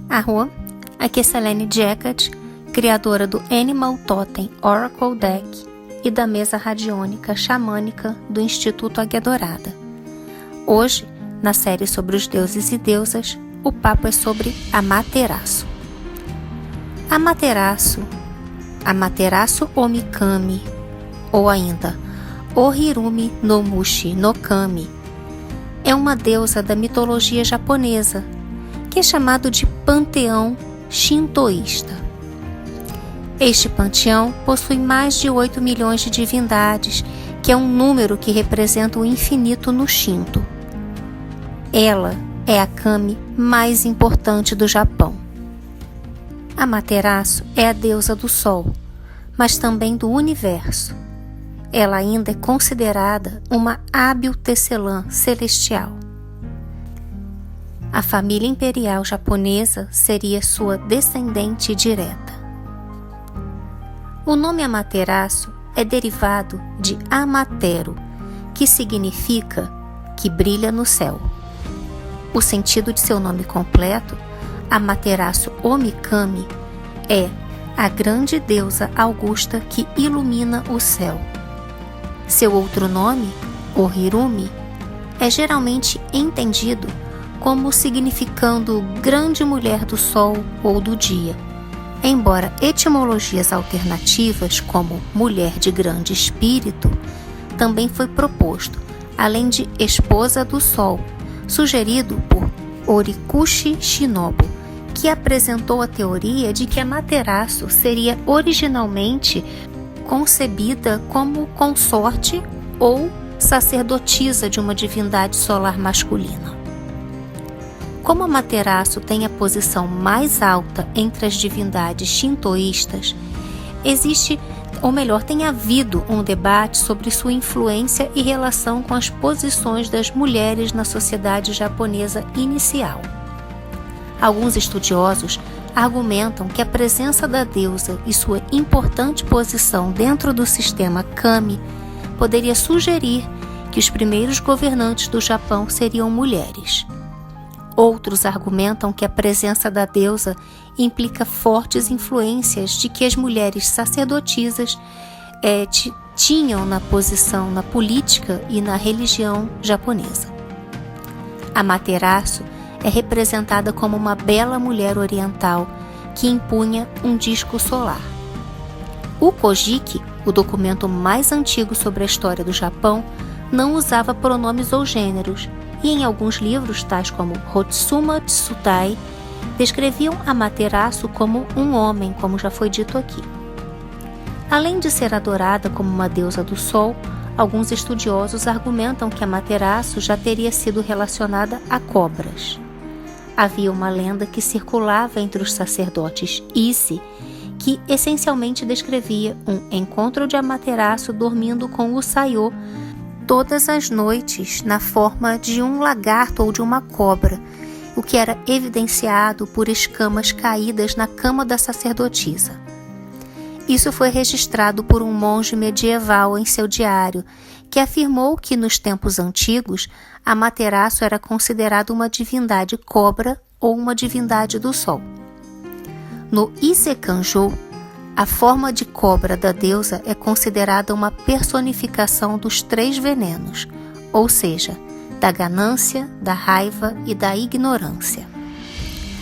Arro, aqui é Selene Jacquet, criadora do Animal Totem Oracle Deck e da mesa radiônica xamânica do Instituto Águia Dourada. Hoje, na série sobre os deuses e deusas, o papo é sobre Amaterasu. Amaterasu Omikami, ou ainda Ohirumi no Mushi no Kami, é uma deusa da mitologia japonesa, que é chamado de panteão shintoísta. Este panteão possui mais de 8 milhões de divindades, que é um número que representa o infinito no Shinto. Ela é a kami mais importante do Japão. Amaterasu é a deusa do Sol, mas também do universo. Ela ainda é considerada uma hábil tecelã celestial. A família imperial japonesa seria sua descendente direta. O nome Amaterasu é derivado de Amatero, que significa que brilha no céu. O sentido de seu nome completo, Amaterasu Omikami, é a grande deusa augusta que ilumina o céu. Seu outro nome, Ohirumi, é geralmente entendido como significando grande mulher do sol ou do dia, embora etimologias alternativas como mulher de grande espírito também foi proposto, além de esposa do sol, sugerido por Horikoshi Shinobu, que apresentou a teoria de que Amaterasu seria originalmente concebida como consorte ou sacerdotisa de uma divindade solar masculina. Como Amaterasu tem a posição mais alta entre as divindades shintoístas, tem havido um debate sobre sua influência e relação com as posições das mulheres na sociedade japonesa inicial. Alguns estudiosos argumentam que a presença da deusa e sua importante posição dentro do sistema Kami poderia sugerir que os primeiros governantes do Japão seriam mulheres. Outros argumentam que a presença da deusa implica fortes influências de que as mulheres sacerdotisas tinham na posição na política e na religião japonesa. Amaterasu é representada como uma bela mulher oriental que impunha um disco solar. O Kojiki, o documento mais antigo sobre a história do Japão, não usava pronomes ou gêneros, e em alguns livros, tais como Hotsuma Tsutai, descreviam Amaterasu como um homem, como já foi dito aqui. Além de ser adorada como uma deusa do sol, alguns estudiosos argumentam que Amaterasu já teria sido relacionada a cobras. Havia uma lenda que circulava entre os sacerdotes Ise, que essencialmente descrevia um encontro de Amaterasu dormindo com o Sayo todas as noites na forma de um lagarto ou de uma cobra, o que era evidenciado por escamas caídas na cama da sacerdotisa. Isso foi registrado por um monge medieval em seu diário, que afirmou que nos tempos antigos Amaterasu era considerada uma divindade cobra ou uma divindade do sol. No Isekanjō, a forma de cobra da deusa é considerada uma personificação dos 3 venenos, ou seja, da ganância, da raiva e da ignorância.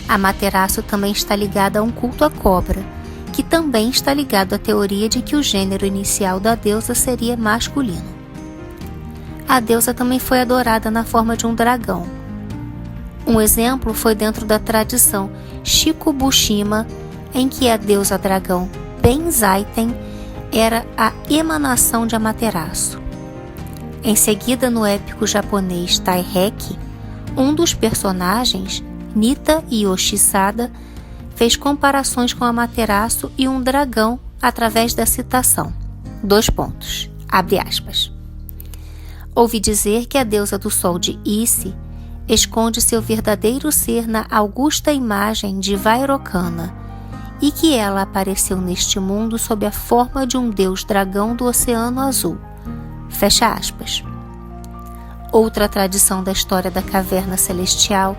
Amaterasu também está ligada a um culto à cobra, que também está ligado à teoria de que o gênero inicial da deusa seria masculino. A deusa também foi adorada na forma de um dragão. Um exemplo foi dentro da tradição Shikubushima, em que a deusa dragão Benzaiten era a emanação de Amaterasu. Em seguida, no épico japonês Taiheki, um dos personagens, Nita Yoshisada, fez comparações com Amaterasu e um dragão através da citação. Abre aspas. Ouvi dizer que a deusa do sol de Ise esconde seu verdadeiro ser na augusta imagem de Vairocana, e que ela apareceu neste mundo sob a forma de um deus dragão do Oceano Azul. Fecha aspas. Outra tradição da história da caverna celestial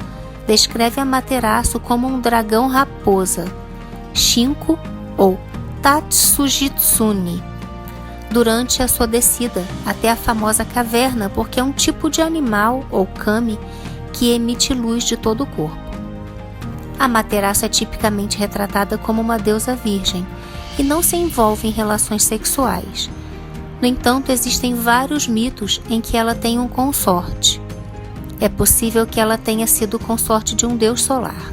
descreve Amaterasu como um dragão raposa, Shinko ou Tatsujitsune, durante a sua descida até a famosa caverna, porque é um tipo de animal ou kami que emite luz de todo o corpo. Amaterasu é tipicamente retratada como uma deusa virgem e não se envolve em relações sexuais. No entanto, existem vários mitos em que ela tem um consorte. É possível que ela tenha sido consorte de um deus solar.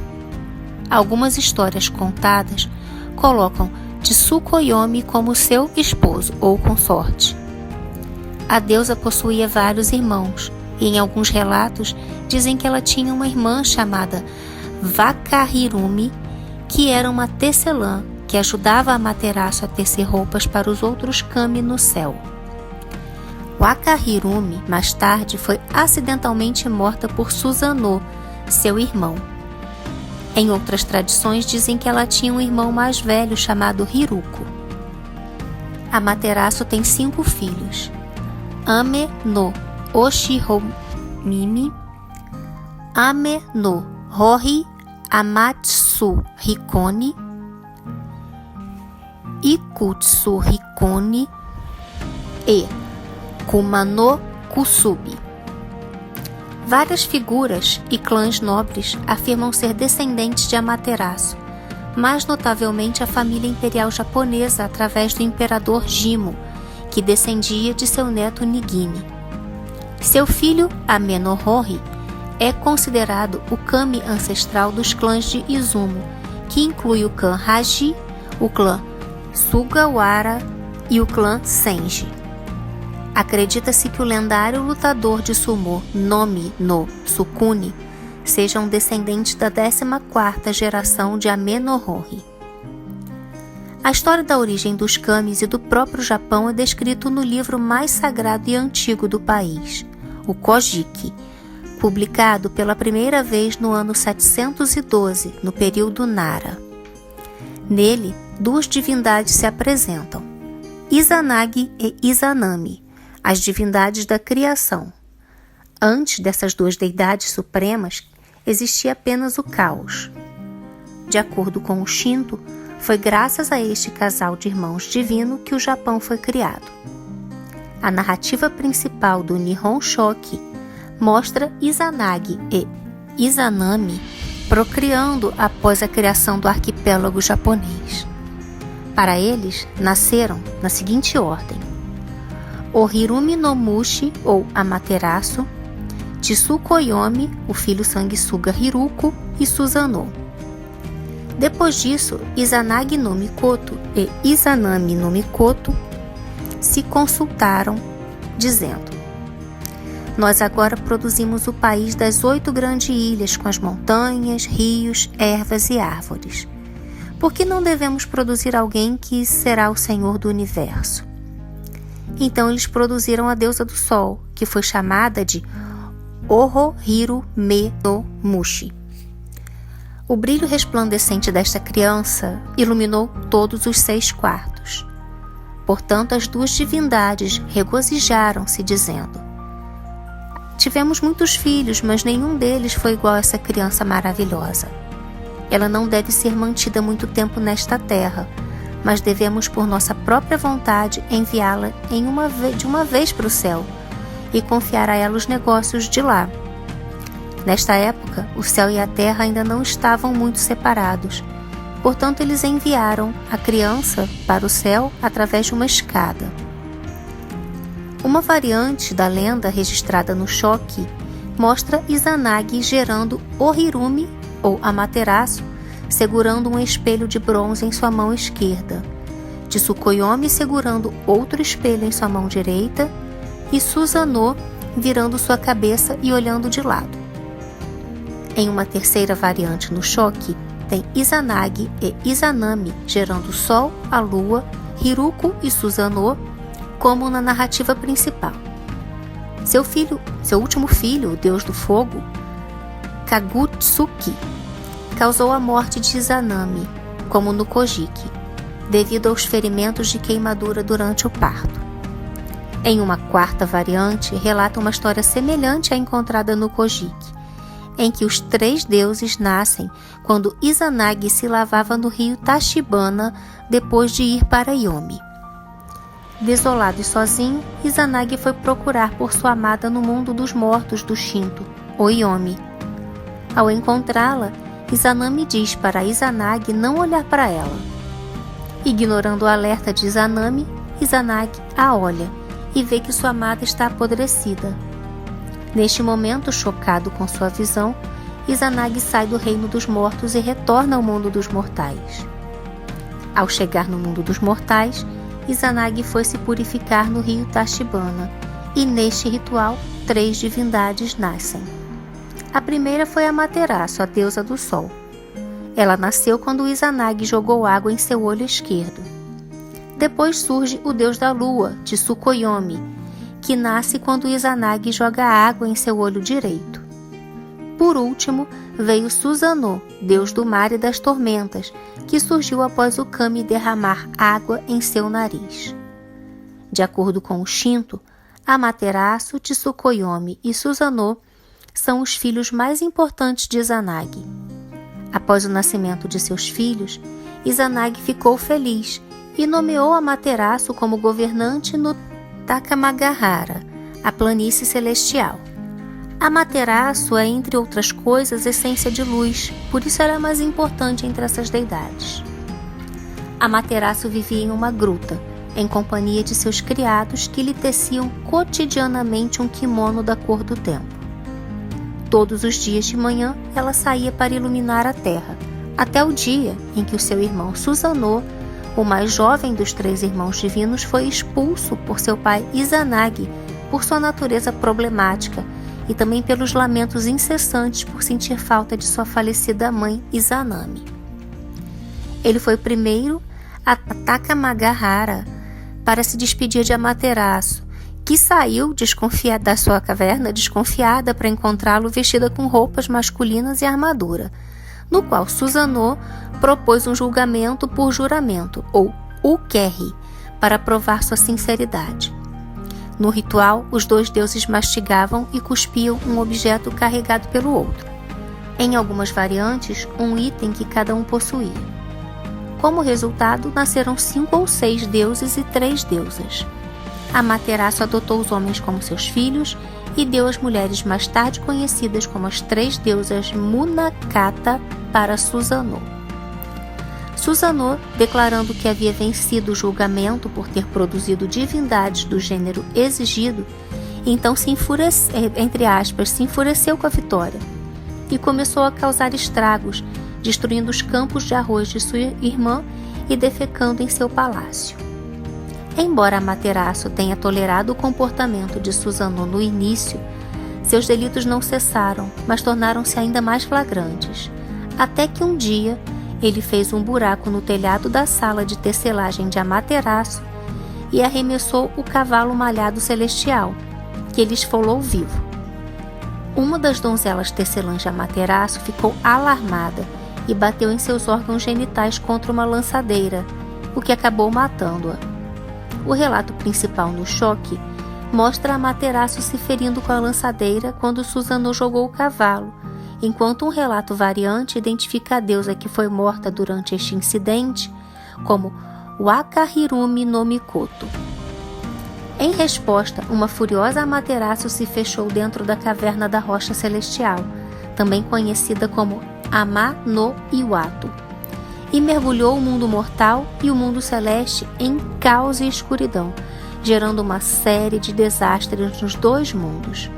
Algumas histórias contadas colocam Tsukuyomi como seu esposo ou consorte. A deusa possuía vários irmãos, e em alguns relatos dizem que ela tinha uma irmã chamada Wakahirumi, que era uma tecelã que ajudava Amaterasu a tecer roupas para os outros kami no céu. Wakahirumi, mais tarde, foi acidentalmente morta por Susanoo, seu irmão. Em outras tradições dizem que ela tinha um irmão mais velho chamado Hiruko. Amaterasu tem 5 filhos: Ame no Oshihomimi, Ame no Hori Amatsu Hikone, Ikutsu Hikone e Kuma no Kusubi. Várias figuras e clãs nobres afirmam ser descendentes de Amaterasu, mais notavelmente a família imperial japonesa através do imperador Jimmu, que descendia de seu neto Nigine. Seu filho Amenorhori é considerado o kami ancestral dos clãs de Izumo, que inclui o clã Haji, o clã Sugawara e o clã Senji. Acredita-se que o lendário lutador de sumô Nomi no Sukune seja um descendente da 14ª geração de Amenorhori. A história da origem dos kamis e do próprio Japão é descrito no livro mais sagrado e antigo do país, o Kojiki, publicado pela primeira vez no ano 712, no período Nara. Nele, 2 divindades se apresentam, Izanagi e Izanami, as divindades da criação. Antes dessas 2 deidades supremas, existia apenas o caos. De acordo com o Shinto, foi graças a este casal de irmãos divino que o Japão foi criado. A narrativa principal do Nihon Shoki mostra Izanagi e Izanami procriando após a criação do arquipélago japonês. Para eles, nasceram na seguinte ordem: Ohirumi no Mushi, ou Amaterasu, Tsukuyomi, o filho sanguessuga Hiruko e Susanoo. Depois disso, Izanagi no Mikoto e Izanami no Mikoto se consultaram, dizendo: Nós agora produzimos o país das 8 grandes ilhas com as montanhas, rios, ervas e árvores. Por que não devemos produzir alguém que será o Senhor do Universo? Então eles produziram a deusa do Sol, que foi chamada de Ohohirume no Mushi. O brilho resplandecente desta criança iluminou todos os 6 quartos. Portanto, as 2 divindades regozijaram-se, dizendo: Tivemos muitos filhos, mas nenhum deles foi igual a essa criança maravilhosa. Ela não deve ser mantida muito tempo nesta terra, mas devemos, por nossa própria vontade, enviá-la de uma vez para o céu e confiar a ela os negócios de lá. Nesta época, o céu e a terra ainda não estavam muito separados, portanto eles enviaram a criança para o céu através de uma escada. Uma variante da lenda registrada no Shoki mostra Izanagi gerando Ohirumi, ou Amaterasu, segurando um espelho de bronze em sua mão esquerda, Tsukuyomi segurando outro espelho em sua mão direita e Susanoo virando sua cabeça e olhando de lado. Em uma terceira variante no Shoki, tem Izanagi e Izanami gerando o Sol, a Lua, Hiruko e Susanoo, como na narrativa principal. Seu último filho, o Deus do Fogo, Kagutsuki, causou a morte de Izanami, como no Kojiki, devido aos ferimentos de queimadura durante o parto. Em uma quarta variante, relata uma história semelhante à encontrada no Kojiki, em que os 3 deuses nascem quando Izanagi se lavava no rio Tachibana depois de ir para Yomi. Desolado e sozinho, Izanagi foi procurar por sua amada no mundo dos mortos do Shinto, o Yomi. Ao encontrá-la, Izanami diz para Izanagi não olhar para ela. Ignorando o alerta de Izanami, Izanagi a olha e vê que sua amada está apodrecida. Neste momento, chocado com sua visão, Izanagi sai do reino dos mortos e retorna ao mundo dos mortais. Ao chegar no mundo dos mortais, Izanagi foi se purificar no rio Tachibana, e neste ritual 3 divindades nascem. A primeira foi Amaterasu, a deusa do sol. Ela nasceu quando Izanagi jogou água em seu olho esquerdo. Depois surge o deus da lua, Tsukuyomi, que nasce quando Izanagi joga água em seu olho direito. Por último, veio Susanoo, deus do mar e das tormentas, que surgiu após o kami derramar água em seu nariz. De acordo com o Shinto, Amaterasu, Tsukuyomi e Susanoo são os filhos mais importantes de Izanagi. Após o nascimento de seus filhos, Izanagi ficou feliz e nomeou Amaterasu como governante no Takamagahara, a planície celestial. Amaterasu é, entre outras coisas, essência de luz, por isso era a mais importante entre essas deidades. Amaterasu vivia em uma gruta, em companhia de seus criados que lhe teciam cotidianamente um kimono da cor do tempo. Todos os dias de manhã, ela saía para iluminar a terra, até o dia em que o seu irmão Susanoo, o mais jovem dos 3 irmãos divinos, foi expulso por seu pai Izanagi por sua natureza problemática e também pelos lamentos incessantes por sentir falta de sua falecida mãe Izanami. Ele foi primeiro a Takamagahara para se despedir de Amaterasu, que saiu desconfiada da sua caverna, desconfiada, para encontrá-lo vestida com roupas masculinas e armadura, no qual Susanoo propôs um julgamento por juramento, ou ukerri, para provar sua sinceridade. No ritual, os 2 deuses mastigavam e cuspiam um objeto carregado pelo outro. Em algumas variantes, um item que cada um possuía. Como resultado, nasceram 5 ou 6 deuses e 3 deusas. Amaterasu adotou os homens como seus filhos e deu as mulheres mais tarde conhecidas como as 3 deusas Munakata para Susanoo. Susanoo, declarando que havia vencido o julgamento por ter produzido divindades do gênero exigido, então se enfureceu com a vitória e começou a causar estragos, destruindo os campos de arroz de sua irmã e defecando em seu palácio. Embora Amaterasu tenha tolerado o comportamento de Susanoo no início, seus delitos não cessaram, mas tornaram-se ainda mais flagrantes, até que um dia ele fez um buraco no telhado da sala de tecelagem de Amaterasu e arremessou o cavalo malhado celestial, que ele esfolou vivo. Uma das donzelas tecelãs de Amaterasu ficou alarmada e bateu em seus órgãos genitais contra uma lançadeira, o que acabou matando-a. O relato principal no choque mostra Amaterasu se ferindo com a lançadeira quando Susanoo jogou o cavalo, enquanto um relato variante identifica a deusa que foi morta durante este incidente como Wakahirumi no Mikoto. Em resposta, uma furiosa Amaterasu se fechou dentro da caverna da rocha celestial, também conhecida como Ama no Iwato, e mergulhou o mundo mortal e o mundo celeste em caos e escuridão, gerando uma série de desastres nos 2 mundos.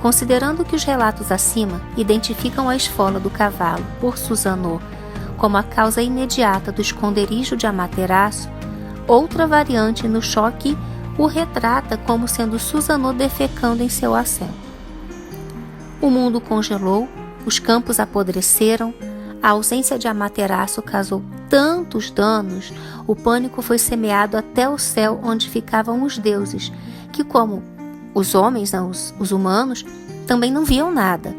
Considerando que os relatos acima identificam a esfola do cavalo por Susanoo como a causa imediata do esconderijo de Amaterasu, outra variante no choque o retrata como sendo Susanoo defecando em seu assento. O mundo congelou, os campos apodreceram, a ausência de Amaterasu causou tantos danos, o pânico foi semeado até o céu onde ficavam os deuses, que como os homens, os humanos, também não viam nada,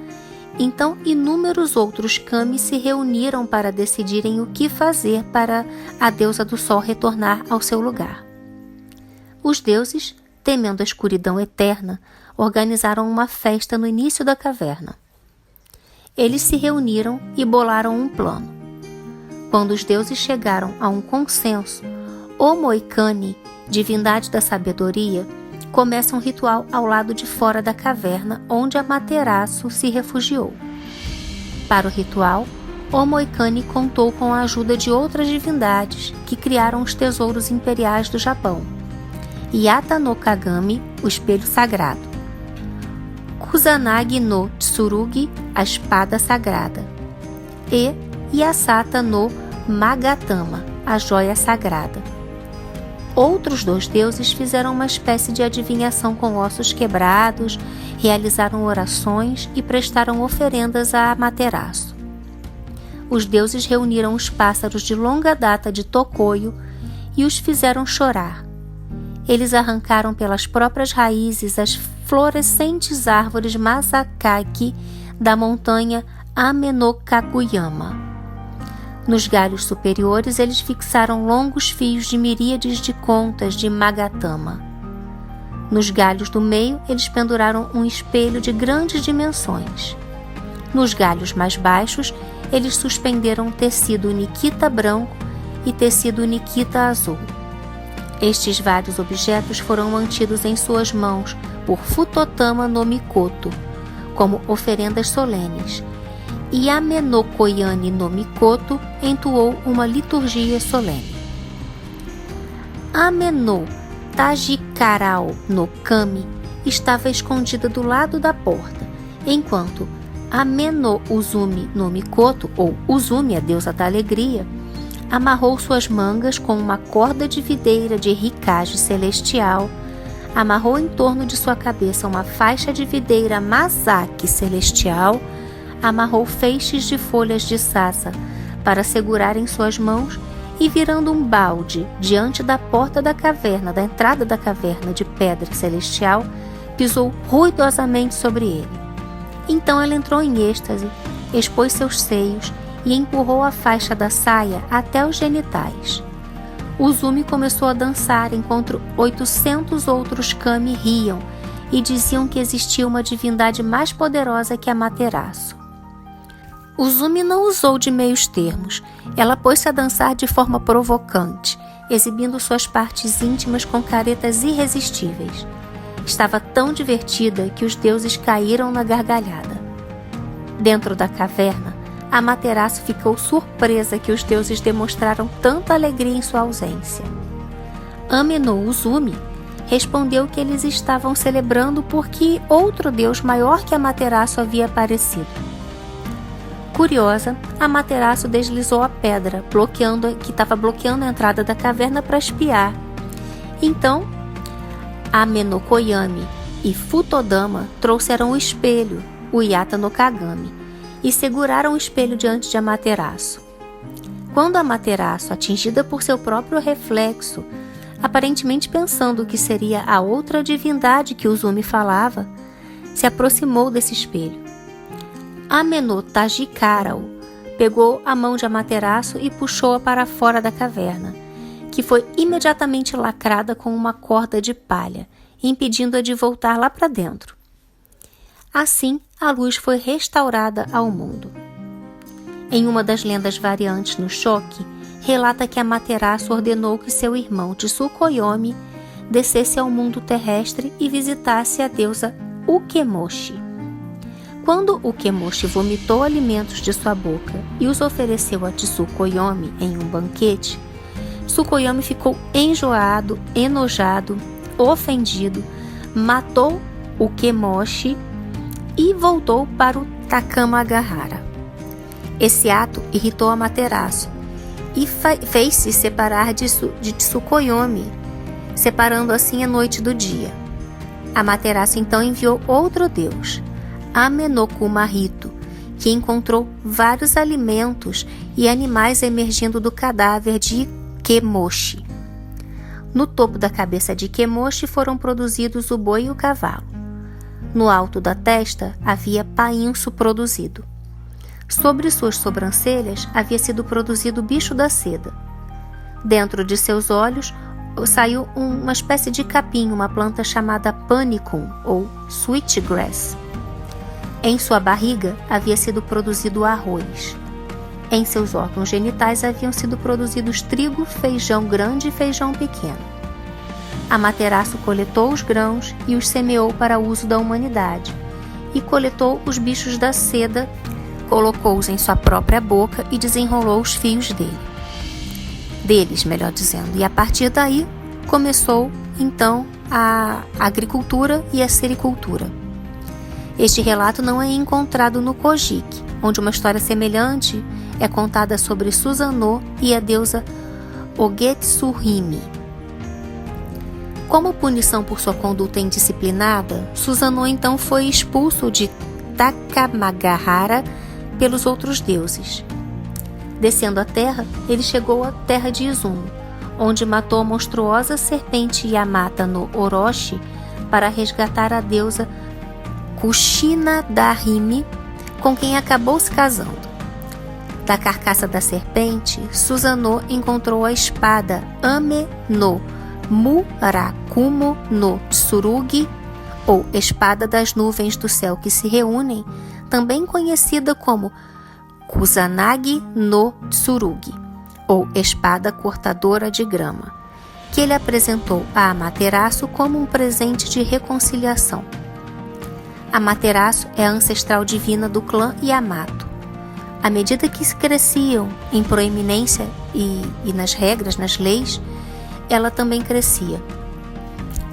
Então, inúmeros outros kami se reuniram para decidirem o que fazer para a deusa do sol retornar ao seu lugar. Os deuses, temendo a escuridão eterna, organizaram uma festa no início da caverna. Eles se reuniram e bolaram um plano. Quando os deuses chegaram a um consenso, Omoikani, divindade da sabedoria, começa um ritual ao lado de fora da caverna onde Amaterasu se refugiou. Para o ritual, Omoikani contou com a ajuda de outras divindades que criaram os tesouros imperiais do Japão: Yata no Kagami, o espelho sagrado; Kusanagi no Tsurugi, a espada sagrada; e Yasata no Magatama, a joia sagrada. Outros 2 deuses fizeram uma espécie de adivinhação com ossos quebrados, realizaram orações e prestaram oferendas a Amaterasu. Os deuses reuniram os pássaros de longa data de Tokoyo e os fizeram chorar. Eles arrancaram pelas próprias raízes as florescentes árvores Masakaki da montanha Ame-no-Kakuyama. Nos galhos superiores, eles fixaram longos fios de miríades de contas de Magatama. Nos galhos do meio, eles penduraram um espelho de grandes dimensões. Nos galhos mais baixos, eles suspenderam tecido Nikita branco e tecido Nikita azul. Estes vários objetos foram mantidos em suas mãos por Futotama no Mikoto, como oferendas solenes, e Ame-no-Koyani no Mikoto entoou uma liturgia solene. Ame-no-Tajikarao no Kami estava escondida do lado da porta, enquanto Ame-no-Uzumi no Mikoto, ou Uzumi, a deusa da alegria, amarrou suas mangas com uma corda de videira de Hikage celestial, amarrou em torno de sua cabeça uma faixa de videira Masaki celestial, amarrou feixes de folhas de sassa para segurar em suas mãos e, virando um balde diante da porta da caverna, da entrada da caverna de pedra celestial, pisou ruidosamente sobre ele. Então ela entrou em êxtase, expôs seus seios e empurrou a faixa da saia até os genitais. Uzumi começou a dançar enquanto 800 outros kami riam e diziam que existia uma divindade mais poderosa que Amaterasu. Uzumi não usou de meios termos. Ela pôs-se a dançar de forma provocante, exibindo suas partes íntimas com caretas irresistíveis. Estava tão divertida que os deuses caíram na gargalhada. Dentro da caverna, Amaterasu ficou surpresa que os deuses demonstraram tanta alegria em sua ausência. Ame-no-Uzumi respondeu que eles estavam celebrando porque outro deus maior que Amaterasu havia aparecido. Curiosa, Amaterasu deslizou a pedra, que estava bloqueando a entrada da caverna para espiar. Então, Ame-no-Koyami e Futodama trouxeram o espelho, o Yata no Kagami, e seguraram o espelho diante de Amaterasu. Quando Amaterasu, atingida por seu próprio reflexo, aparentemente pensando que seria a outra divindade que Uzumi falava, se aproximou desse espelho. Ame-no-Tajikarao pegou a mão de Amaterasu e puxou-a para fora da caverna, que foi imediatamente lacrada com uma corda de palha, impedindo-a de voltar lá para dentro. Assim, a luz foi restaurada ao mundo. Em uma das lendas variantes no Shoki, relata que Amaterasu ordenou que seu irmão Tsukuyomi descesse ao mundo terrestre e visitasse a deusa Ukemoshi. Quando Ukemoshi vomitou alimentos de sua boca e os ofereceu a Tsukuyomi em um banquete, Tsukuyomi ficou enjoado, enojado, ofendido, matou Ukemoshi e voltou para o Takamagahara. Esse ato irritou Amaterasu e fez-se separar de Tsukuyomi, separando assim a noite do dia. Amaterasu então enviou outro deus, Ame-no-Kumahito, que encontrou vários alimentos e animais emergindo do cadáver de Kemoshi. No topo da cabeça de Kemoshi foram produzidos o boi e o cavalo. No alto da testa havia painço produzido. Sobre suas sobrancelhas havia sido produzido o bicho da seda. Dentro de seus olhos saiu uma espécie de capim, uma planta chamada panicum ou switchgrass. Em sua barriga havia sido produzido arroz. Em seus órgãos genitais haviam sido produzidos trigo, feijão grande e feijão pequeno. Amaterasu coletou os grãos e os semeou para uso da humanidade, e coletou os bichos da seda, colocou-os em sua própria boca e desenrolou os fios deles, e a partir daí começou então a agricultura e a sericultura. Este relato não é encontrado no Kojiki, onde uma história semelhante é contada sobre Susanoo e a deusa Ogetsuhime. Como punição por sua conduta indisciplinada, Susanoo então foi expulso de Takamagahara pelos outros deuses. Descendo a terra, ele chegou à terra de Izumo, onde matou a monstruosa serpente Yamata no Orochi para resgatar a deusa Kushinadahime, com quem acabou se casando. Da carcaça da serpente, Susanoo encontrou a espada Ame no Murakumo no Tsurugi, ou espada das nuvens do céu que se reúnem, também conhecida como Kusanagi no Tsurugi, ou espada cortadora de grama, que ele apresentou a Amaterasu como um presente de reconciliação. Amaterasu é a ancestral divina do clã Yamato. À medida que cresciam em proeminência e nas regras, nas leis, ela também crescia.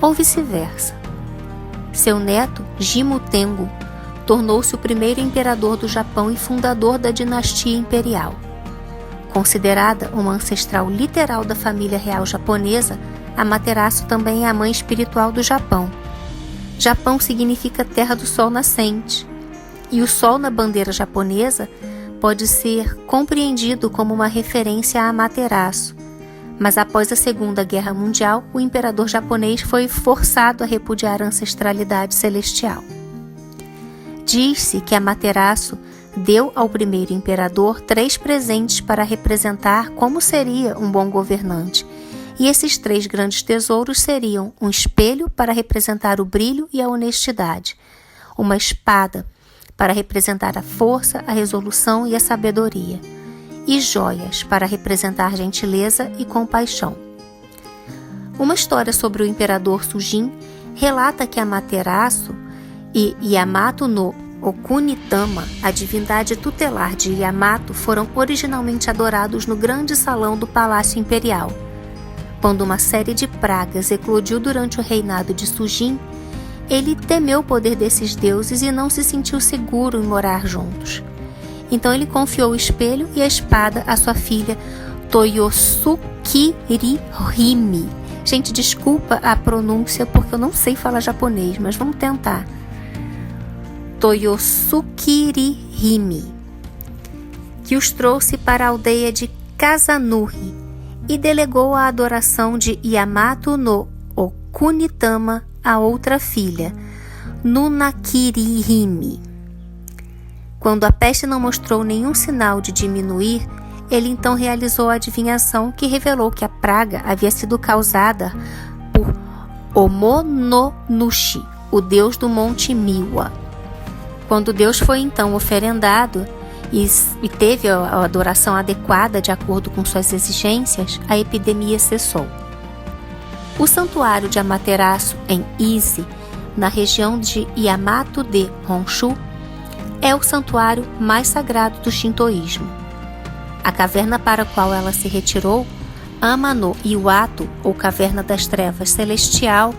Ou vice-versa. Seu neto, Jimmu Tengu, tornou-se o primeiro imperador do Japão e fundador da dinastia imperial. Considerada uma ancestral literal da família real japonesa, Amaterasu também é a mãe espiritual do Japão. Japão significa terra do sol nascente, e o sol na bandeira japonesa pode ser compreendido como uma referência a Amaterasu. Mas após a Segunda Guerra Mundial, o imperador japonês foi forçado a repudiar a ancestralidade celestial. Diz-se que Amaterasu deu ao primeiro imperador 3 presentes para representar como seria um bom governante, e esses 3 grandes tesouros seriam um espelho para representar o brilho e a honestidade, uma espada para representar a força, a resolução e a sabedoria, e joias para representar gentileza e compaixão. Uma história sobre o imperador Sujin relata que Amaterasu e Yamato no Okunitama, a divindade tutelar de Yamato, foram originalmente adorados no grande salão do Palácio Imperial. Quando uma série de pragas eclodiu durante o reinado de Sujin, ele temeu o poder desses deuses e não se sentiu seguro em morar juntos. Então ele confiou o espelho e a espada à sua filha Toyosukirihime. Gente, desculpa a pronúncia porque eu não sei falar japonês, mas vamos tentar. Toyosukirihime, que os trouxe para a aldeia de Kazanuri e delegou a adoração de Yamato no Okunitama a outra filha, Nunakirihime. Quando a peste não mostrou nenhum sinal de diminuir, ele então realizou a adivinhação que revelou que a praga havia sido causada por Omononushi, o deus do Monte Miwa. Quando Deus foi então oferendado e teve a adoração adequada de acordo com suas exigências, a epidemia cessou. O santuário de Amaterasu em Ise, na região de Yamato de Honshu, é o santuário mais sagrado do shintoísmo. A caverna para a qual ela se retirou, Ama-no Iwato, ou Caverna das Trevas Celestial,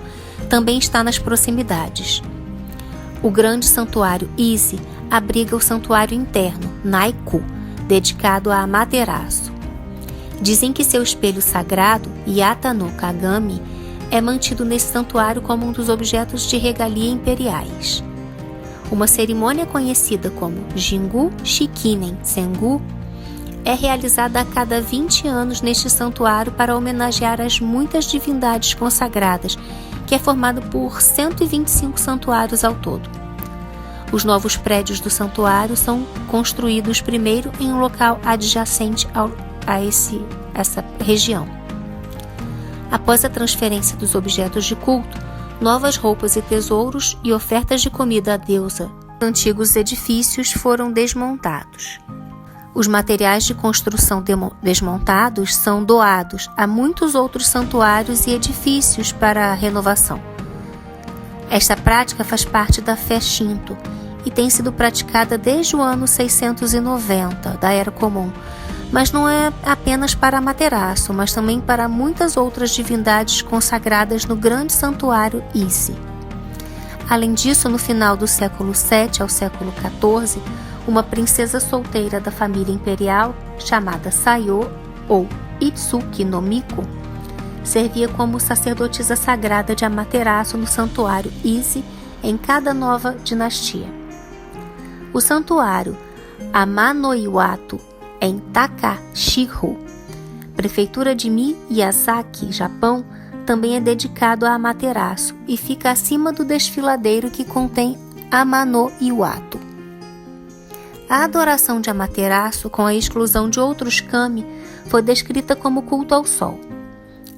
também está nas proximidades. O grande santuário Ise abriga o santuário interno, Naiku, dedicado a Amaterasu. Dizem que seu espelho sagrado, Yata no Kagami, é mantido nesse santuário como um dos objetos de regalia imperiais. Uma cerimônia conhecida como Jingu Shikinen Sengu é realizada a cada 20 anos neste santuário para homenagear as muitas divindades consagradas que é formado por 125 santuários ao todo. Os novos prédios do santuário são construídos primeiro em um local adjacente a essa região. Após a transferência dos objetos de culto, novas roupas e tesouros e ofertas de comida à deusa, antigos edifícios foram desmontados. Os materiais de construção desmontados são doados a muitos outros santuários e edifícios para a renovação. Esta prática faz parte da fé Shinto e tem sido praticada desde o ano 690 da Era Comum, mas não é apenas para Amaterasu, mas também para muitas outras divindades consagradas no grande santuário Ise. Além disso, no final do século VII ao século XIV, uma princesa solteira da família imperial, chamada Sayo, ou Itsuki no Miko, servia como sacerdotisa sagrada de Amaterasu no santuário Ise em cada nova dinastia. O santuário Amano-Iwatu, em Takashiho, prefeitura de Miyazaki, Japão, também é dedicado a Amaterasu e fica acima do desfiladeiro que contém Amano-Iwatu. A adoração de Amaterasu, com a exclusão de outros kami, foi descrita como culto ao sol.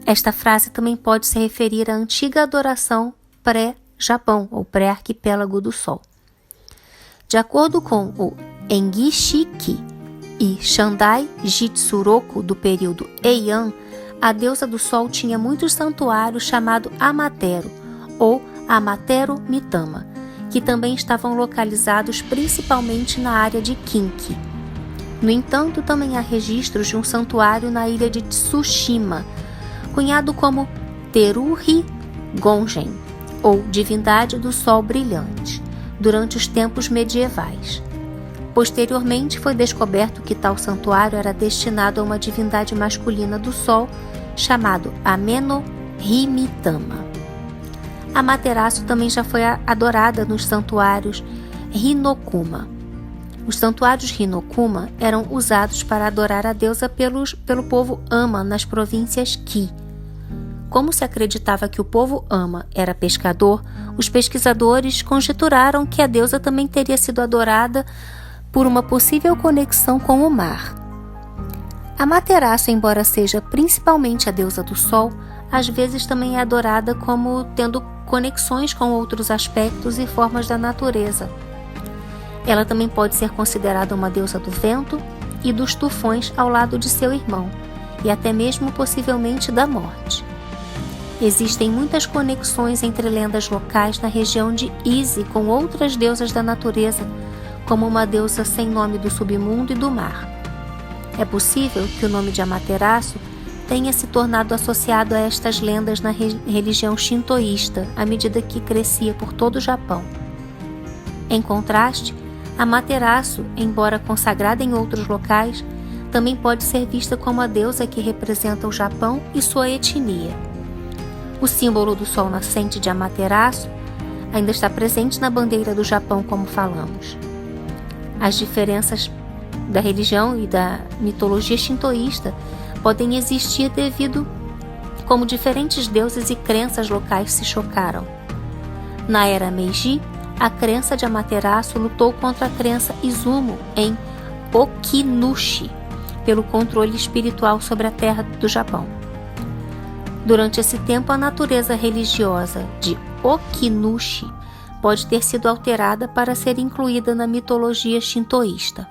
Esta frase também pode se referir à antiga adoração pré-Japão, ou pré-arquipélago do sol. De acordo com o Engishiki e Shandai Jitsuroku do período Heian, a deusa do sol tinha muitos santuários chamados Amatero, ou Amatero Mitama, que também estavam localizados principalmente na área de Kinki. No entanto, também há registros de um santuário na ilha de Tsushima, cunhado como Teruhi Gongen, ou divindade do sol brilhante, durante os tempos medievais. Posteriormente, foi descoberto que tal santuário era destinado a uma divindade masculina do sol, chamado Ameno-Himitama. Amaterasu também já foi adorada nos santuários Hinokuma. Os santuários Hinokuma eram usados para adorar a deusa pelo povo Ama nas províncias Ki. Como se acreditava que o povo Ama era pescador, os pesquisadores conjeturaram que a deusa também teria sido adorada por uma possível conexão com o mar. Amaterasu, embora seja principalmente a deusa do sol, às vezes também é adorada como tendo conexões com outros aspectos e formas da natureza. Ela também pode ser considerada uma deusa do vento e dos tufões ao lado de seu irmão, e até mesmo possivelmente da morte. Existem muitas conexões entre lendas locais na região de Ise com outras deusas da natureza, como uma deusa sem nome do submundo e do mar. É possível que o nome de Amaterasu tenha se tornado associado a estas lendas na religião shintoísta à medida que crescia por todo o Japão. Em contraste, Amaterasu, embora consagrada em outros locais, também pode ser vista como a deusa que representa o Japão e sua etnia. O símbolo do sol nascente de Amaterasu ainda está presente na bandeira do Japão, como falamos. As diferenças da religião e da mitologia shintoísta podem existir devido como diferentes deuses e crenças locais se chocaram. Na era Meiji, a crença de Amaterasu lutou contra a crença Izumo em Okinushi, pelo controle espiritual sobre a terra do Japão. Durante esse tempo, a natureza religiosa de Okinushi pode ter sido alterada para ser incluída na mitologia shintoísta.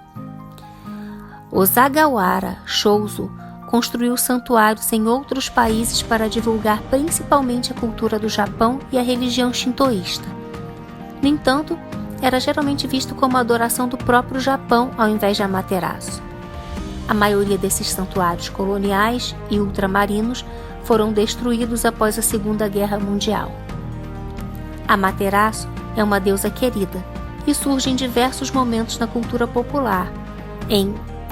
Ozagawara Shouzo construiu santuários em outros países para divulgar principalmente a cultura do Japão e a religião shintoísta. No entanto, era geralmente visto como a adoração do próprio Japão ao invés de Amaterasu. A maioria desses santuários coloniais e ultramarinos foram destruídos após a Segunda Guerra Mundial. Amaterasu é uma deusa querida e surge em diversos momentos na cultura popular,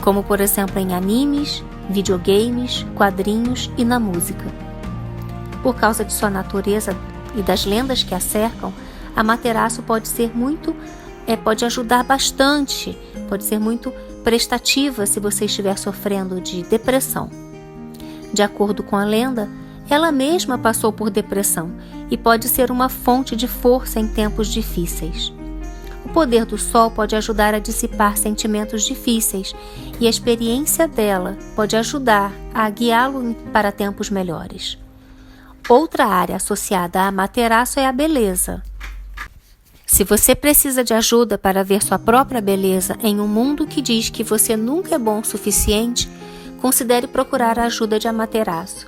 como por exemplo em animes, videogames, quadrinhos e na música. Por causa de sua natureza e das lendas que a cercam, Amaterasu pode ajudar bastante, pode ser muito prestativa se você estiver sofrendo de depressão. De acordo com a lenda, Ela mesma passou por depressão e pode ser uma fonte de força em tempos difíceis. O poder do sol pode ajudar a dissipar sentimentos difíceis e a experiência dela pode ajudar a guiá-lo para tempos melhores. Outra área associada a Amaterasu é a beleza. Se você precisa de ajuda para ver sua própria beleza em um mundo que diz que você nunca é bom o suficiente, considere procurar a ajuda de Amaterasu.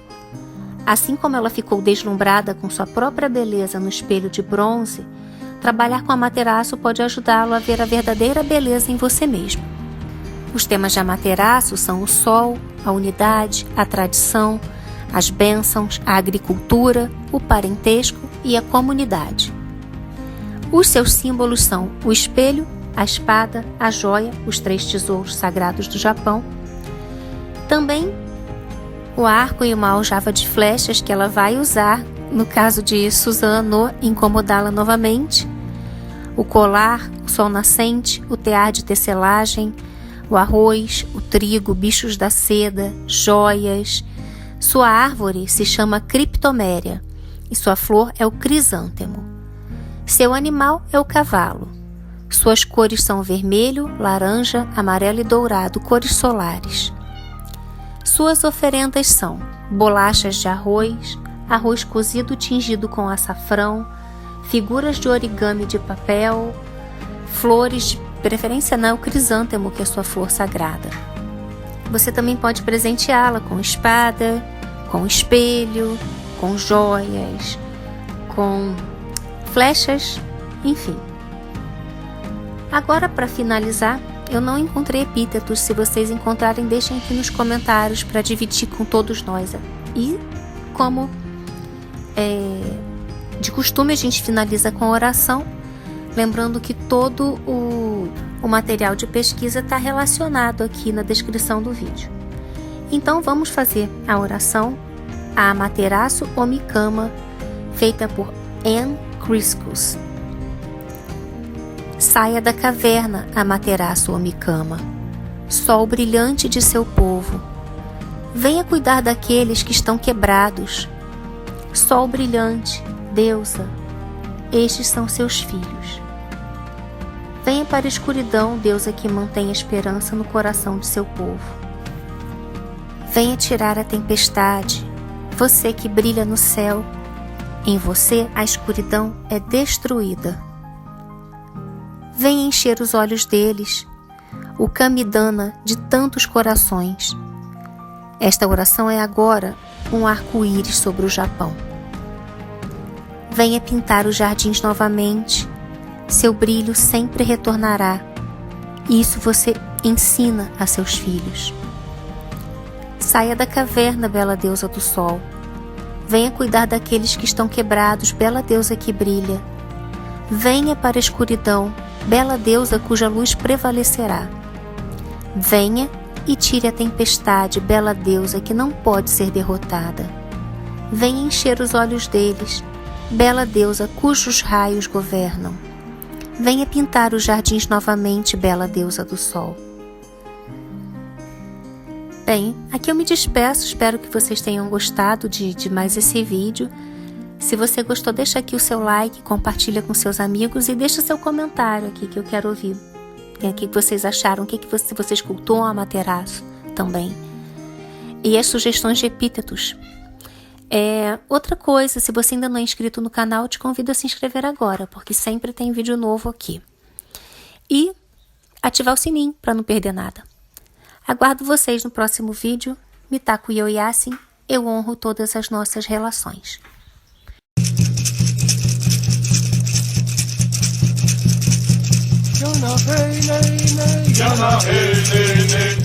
Assim como ela ficou deslumbrada com sua própria beleza no espelho de bronze, trabalhar com Amaterasu pode ajudá-lo a ver a verdadeira beleza em você mesmo. Os temas de Amaterasu são o sol, a unidade, a tradição, as bênçãos, a agricultura, o parentesco e a comunidade. Os seus símbolos são o espelho, a espada, a joia, os 3 tesouros sagrados do Japão. Também o arco e uma aljava de flechas que ela vai usar no caso de Susanoo incomodá-la novamente. O colar, o sol nascente, o tear de tecelagem, o arroz, o trigo, bichos da seda, joias. Sua árvore se chama Criptoméria e sua flor é o crisântemo. Seu animal é o cavalo. Suas cores são vermelho, laranja, amarelo e dourado, cores solares. Suas oferendas são bolachas de arroz, arroz cozido tingido com açafrão, figuras de origami de papel, flores, de preferência não o crisântemo, que é sua flor sagrada. Você também pode presenteá-la com espada, com espelho, com joias, com flechas, enfim. Agora, para finalizar, eu não encontrei epítetos. Se vocês encontrarem, deixem aqui nos comentários para dividir com todos nós. E como de costume, a gente finaliza com a oração, lembrando que todo o material de pesquisa está relacionado aqui na descrição do vídeo. Então vamos fazer a oração a Amaterasu Omikama, feita por Anne Criscus. Saia da caverna, Amaterasu Omikama, sol brilhante de seu povo. Venha cuidar daqueles que estão quebrados. Sol brilhante, deusa, estes são seus filhos. Venha para a escuridão, deusa que mantém a esperança no coração de seu povo. Venha tirar a tempestade, você que brilha no céu. Em você a escuridão é destruída. Venha encher os olhos deles, o Kamidana de tantos corações. Esta oração é agora um arco-íris sobre o Japão. Venha pintar os jardins novamente, seu brilho sempre retornará. Isso você ensina a seus filhos. Saia da caverna, bela deusa do sol. Venha cuidar daqueles que estão quebrados, bela deusa que brilha. Venha para a escuridão, bela deusa cuja luz prevalecerá. Venha e tire a tempestade, bela deusa que não pode ser derrotada. Venha encher os olhos deles, bela deusa cujos raios governam. Venha pintar os jardins novamente, bela deusa do sol. Bem, aqui eu me despeço, espero que vocês tenham gostado de mais esse vídeo. Se você gostou, deixa aqui o seu like, compartilha com seus amigos e deixa seu comentário aqui que eu quero ouvir. O que vocês acharam, se vocês cultuam a Amaterasu também. E as sugestões de epítetos. Outra coisa, se você ainda não é inscrito no canal, eu te convido a se inscrever agora, porque sempre tem vídeo novo aqui. E ativar o sininho para não perder nada. Aguardo vocês no próximo vídeo. Mitaku Yoyasin, eu honro todas as nossas relações. Jana hey nay nay, Jana hey nay nay,